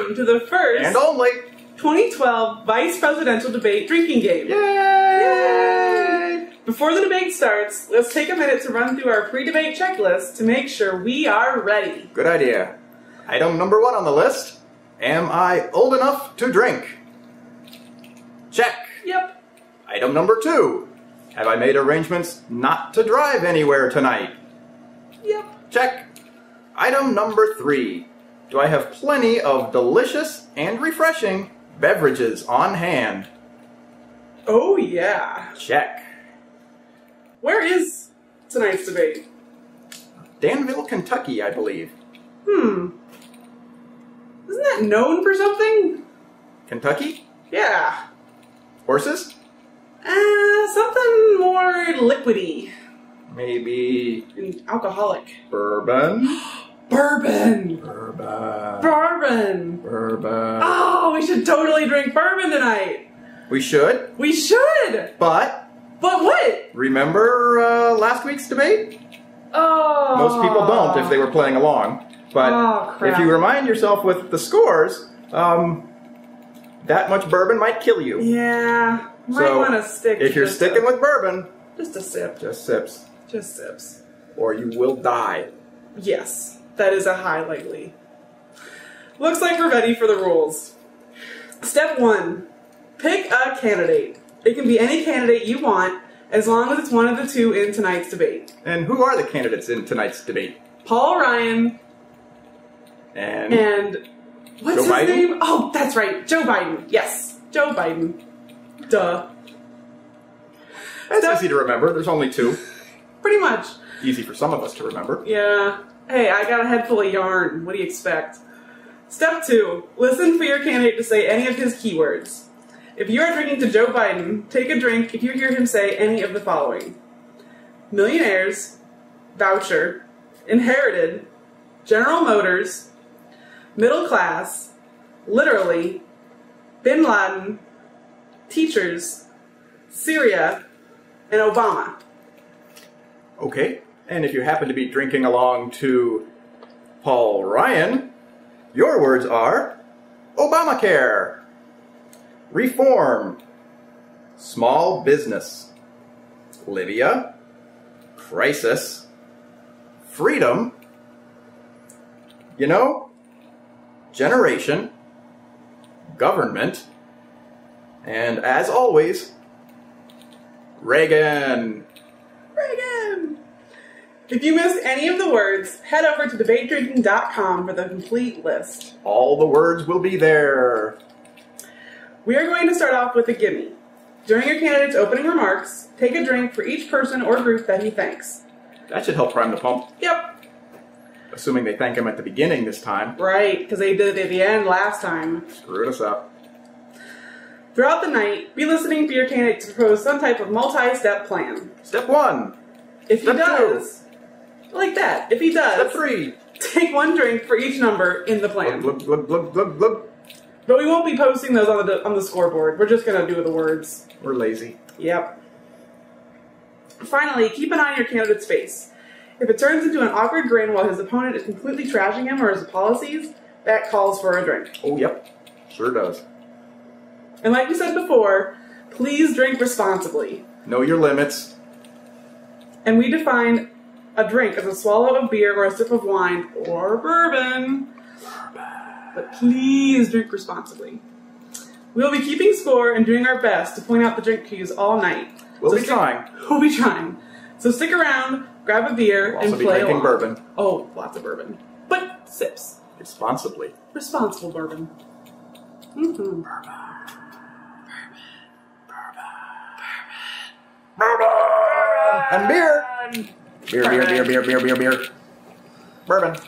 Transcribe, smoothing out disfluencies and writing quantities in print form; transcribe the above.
welcome to the first and only 2012 Vice Presidential Debate Drinking Game. Yay! Yay! Before the debate starts, let's take a minute to run through our pre-debate checklist to make sure we are ready. Good idea. Item number 1 on the list. Am I old enough to drink? Check. Yep. Item number 2. Have I made arrangements not to drive anywhere tonight? Yep. Check. Item number 3. Do I have plenty of delicious and refreshing beverages on hand? Oh yeah. Check. Where is tonight's debate? Danville, Kentucky, I believe. Isn't that known for something? Kentucky? Yeah. Horses? Something more liquidy Maybe and alcoholic. bourbon? Bourbon! Bourbon. Bourbon! Bourbon. Oh, we should totally drink bourbon tonight! We should, We should! but But what? remember last week's debate? Oh. Most people don't if they were playing along. But Oh, crap. if you remind yourself with the scores, that much bourbon might kill you. Yeah. Might So, want to stick. If you're just sticking with bourbon, just a sip. just sips, Just sips. or you will die. Yes, that is a high likely. Looks like we're ready for the rules. Step 1. Pick a candidate. It can be any candidate you want, as long as it's one of the two in tonight's debate. And who are the candidates in tonight's debate? Paul Ryan and what's Joe his Biden? name? Oh, that's right, Joe Biden. Yes, Joe Biden. Duh. That's Step- easy to remember. There's only 2. Pretty much. Easy for some of us to remember. Yeah. Hey, I got a head full of yarn. What do you expect? Step 2. Listen for your candidate to say any of his keywords. If you are drinking to Joe Biden, take a drink if you hear him say any of the following: Millionaires, voucher, inherited, General Motors, middle class, literally, Bin Laden, teachers, Syria, and Obama. Okay. And if you happen to be drinking along to Paul Ryan, your words are Obamacare, reform, small business, Libya, crisis, freedom, generation, government, and as always, Reagan. Reagan! If you missed any of the words, head over to DebateDrinking.com for the complete list. All the words will be there. We are going to start off with a gimme. During your candidate's opening remarks, take a drink for each person or group that he thanks. That should help prime the pump. Yep. Assuming they thank him at the beginning this time. Right, because they did it at the end last time. Screwed us up. Throughout the night, be listening for your candidate to propose some type of multi-step plan. Step 1. If he Step does, like that, if he does, Step 3. take one drink for each number in the plan. Glug, glug, glug, glug, glug. But we won't be posting those on the scoreboard. We're just going to do the words. We're lazy. Yep. Finally, keep an eye on your candidate's face. If it turns into an awkward grin while his opponent is completely trashing him or his policies, that calls for a drink. Oh, yep. Sure does. And like we said before, please drink responsibly. Know your limits. And we define a drink as a swallow of beer or a sip of wine or bourbon. But please drink responsibly. We'll be keeping score and doing our best to point out the drink cues all night. We'll be trying. We'll be trying. So stick around, grab a beer, We'll and also be play drinking along. bourbon. Oh, lots of bourbon. But sips. Responsibly. Responsible bourbon. Mm-hmm. And beer. Beer, beer, beer, beer, beer, beer, beer. Bourbon.